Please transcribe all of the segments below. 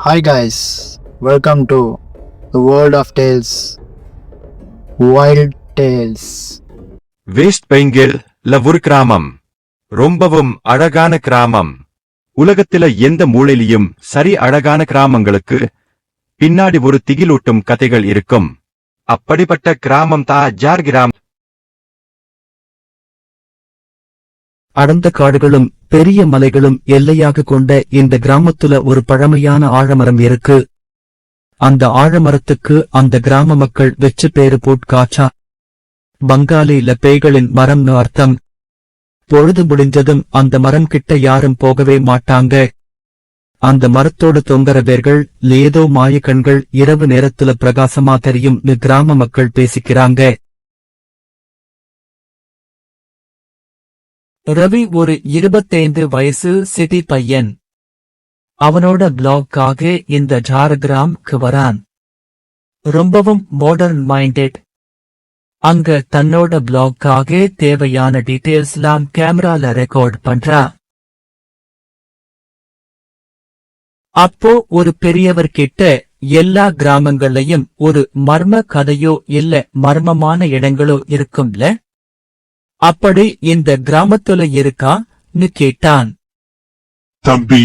Hi guys, welcome to the world of tales, wild tales. West பெங்கில் ஒரு கிராமம், ரொம்பவும் அழகான கிராமம். உலகத்தில எந்த மூலையிலும் சரி அழகான கிராமங்களுக்கு பின்னாடி ஒரு திகிலூட்டும் கதைகள் இருக்கும். அப்படிப்பட்ட கிராமம் தான் ஜார் கிராமம். அடர்ந்த காடுகளும் பெரிய மலைகளும் எல்லையாக கொண்ட இந்த கிராமத்துல ஒரு பழமையான ஆழமரம் இருக்கு. அந்த ஆழமரத்துக்கு அந்த கிராம மக்கள் வெச்சு பேரு போட்காச்சா. பங்காளியில பேய்களின் மரம்னு அர்த்தம். பொழுது முடிஞ்சதும் அந்த மரம் கிட்ட யாரும் போகவே மாட்டாங்க. அந்த மரத்தோடு தொங்கற வேர்கள் ஏதோ மாயக்கண்கள் இரவு நேரத்துல பிரகாசமா தெரியும் கிராம மக்கள் பேசிக்கிறாங்க. ரவி ஒரு 25 வயசு சிட்டி பையன். அவனோட பிளாக்காக இந்த ஜார்கிராம்க்கு வரான். ரொம்பவும் மாடர்ன் மைண்டட். அங்க தன்னோட பிளாக்காக தேவையான டீட்டெயில்ஸ்லாம் கேமரால ரெக்கார்ட் பண்றா. அப்போ ஒரு பெரியவர் கிட்ட எல்லா கிராமங்கள்லயும் ஒரு மர்ம கதையோ இல்ல மர்மமான இடங்களோ இருக்கும்ல, அப்படி இந்த கிராமத்துல இருக்கான்னு கேட்டான். தம்பி,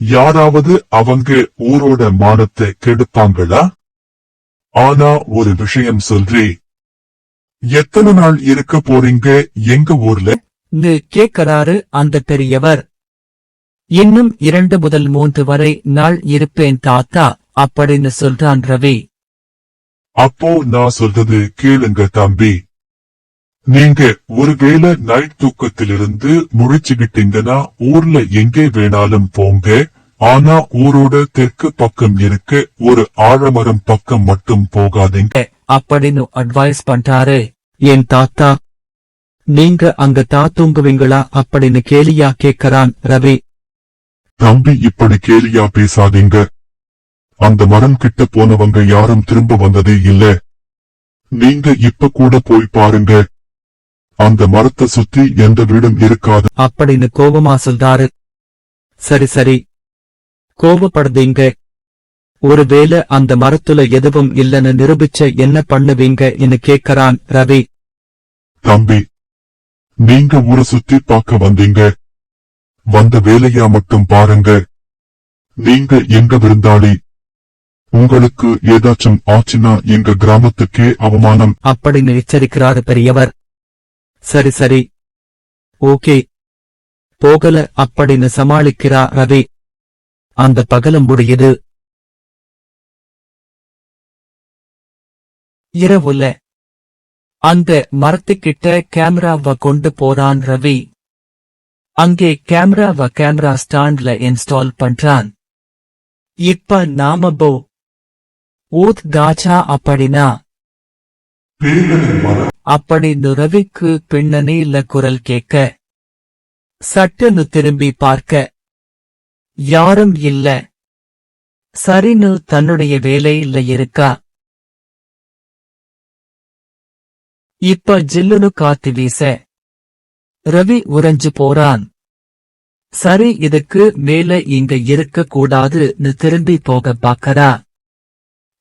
யாராவது அவங்க ஊரோட மானத்தை கெடுப்பாங்களா? ஆனா ஒரு விஷயம் சொல்றே, எத்தனை நாள் இருக்க போறீங்க எங்க ஊர்ல? கேட்கிறாரு அந்த பெரியவர். இன்னும் 2 முதல் 3 வரை நாள் இருப்பேன் தாத்தா அப்படின்னு சொல்றான் ரவி. அப்போ நான் சொல்றது கேளுங்க தம்பி. நீங்க ஒருவேளை நைட் தூக்கத்திலிருந்து முழிச்சுக்கிட்டீங்கன்னா ஊர்ல எங்கே வேணாலும் போங்க. ஆனா ஊரோட தெற்கு பக்கம் இருக்க ஒரு ஆழமரம் பக்கம் மட்டும் போகாதீங்க அப்படின்னு அட்வைஸ் பண்றாரு. என் தாத்தா, நீங்க அங்க தூங்குவீங்களா அப்படின்னு கேலியா கேட்கிறான் ரவி. தம்பி, இப்படி கேலியா பேசாதீங்க. அந்த மரம் கிட்ட போனவங்க யாரும் திரும்ப வந்ததே இல்ல. நீங்க இப்ப கூட போய் பாருங்க. அந்த மரத்தை சுத்தி எந்த வீடும் இருக்காது அப்படின்னு கோபமா சொல்றாரு. சரி சரி, கோபப்படுதீங்க. ஒருவேளை அந்த மரத்துல எதுவும் இல்லன்னு நிரூபிச்ச என்ன பண்ணுவீங்கன்னு கேட்கிறான் ரவி. தம்பி, நீங்க ஊரை சுத்தி பார்க்க வந்தீங்க. வந்த வேலையா மட்டும் பாருங்க. நீங்க எங்க விருந்தாளி. உங்களுக்கு ஏதாச்சும் ஆச்சுன்னா எங்க கிராமத்துக்கே அவமானம் அப்படின்னு எச்சரிக்கிறாரு பெரியவர். சரி சரி, ஓகே, போகல அப்படின்னு சமாளிக்கிறா ரவி. அந்த பகலும் முடியுது. இரவுல அந்த மரத்துக்கிட்ட கேமராவை கொண்டு போறான் ரவி. அங்கே கேமரா ஸ்டாண்ட்ல இன்ஸ்டால் பண்றான். இப்ப நாம ஊத் தாச்சா அப்படின்னா அப்படின்னு ரவிக்கு பின்னணியில குரல் கேட்க, சட்டுன்னு திரும்பி பார்க்க யாரும் இல்ல. சரின்னு தன்னுடைய வேலையில இருக்கா. இப்ப ஜில்லுனு காத்து வீச ரவி உறைஞ்சு போறான். சரி, இதுக்கு மேல இங்க இருக்க கூடாதுன்னு திரும்பி போக பாக்கறா.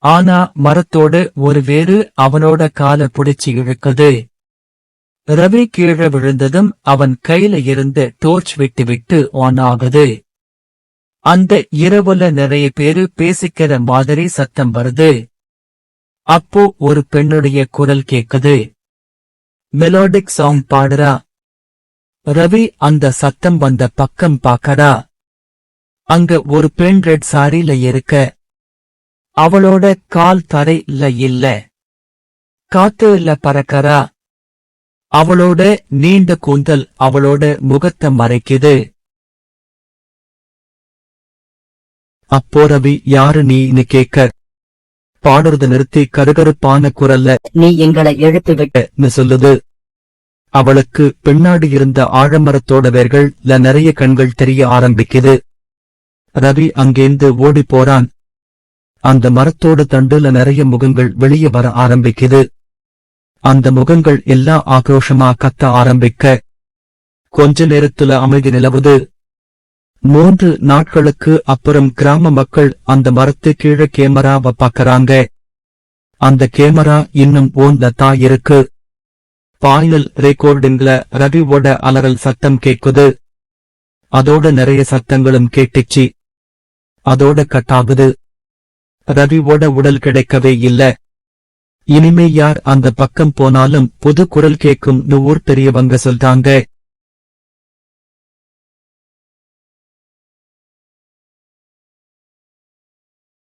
ஆனா மரத்தோட ஒரு வேறு அவனோட காலை புடிச்சு இழுக்குது. ரவி கீழே விழுந்ததும் அவன் கையில இருந்து டோர்ச் விட்டு ஆன் ஆகுது. அந்த இரவுல நிறைய பேரு பேசிக்கிற மாதிரி சத்தம் வருது. அப்போ ஒரு பெண்ணுடைய குரல் கேக்குது. மெலோடிக் சாங் பாடுறா. ரவி அந்த சத்தம் வந்த பக்கம் பாக்கறா. அங்க ஒரு பெண் ரெட் சாரியில இருக்க. அவளோட கால் தரையில இல்ல, காத்துல பறக்கறா. அவளோட நீண்ட கூந்தல் அவளோட முகத்தை மறைக்குது. அப்போ ரவி யாரு நீன்னு கேட்க, பாடுறத நிறுத்தி கருகருப்பான குரல்ல நீ எங்களை எழுப்பி விட்டு சொல்லுது. அவளுக்கு பின்னாடி இருந்த ஆழமரத்தோட வேர்கள்ல நிறைய கண்கள் தெரிய ஆரம்பிக்குது. ரவி அங்கேந்து ஓடி போறான். அந்த மரத்தோட தண்டுல நிறைய முகங்கள் வெளியே வர ஆரம்பிக்குது. அந்த முகங்கள் எல்லா ஆக்ரோஷமா கத்த ஆரம்பிக்க கொஞ்ச நேரத்துல அமைதி நிலவுது. 3 நாட்களுக்கு அப்புறம் கிராம மக்கள் அந்த மரத்து கீழே கேமராவை பார்க்கறாங்க. அந்த கேமரா இன்னும் ஓன்ல தான் இருக்கு. பாய்னல் ரெக்கார்டிங்ல ரவிவோட அலறல் சத்தம் கேக்குது. அதோட நிறைய சத்தங்களும் கேட்டுச்சு. அதோட கட்டாகுது. ரவிவோட உடல் கிடைக்கவே இல்ல. இனிமே யார் அந்த பக்கம் போனாலும் புது குரல் கேட்கும் ஊர் பெரியவங்க சொல்றாங்க.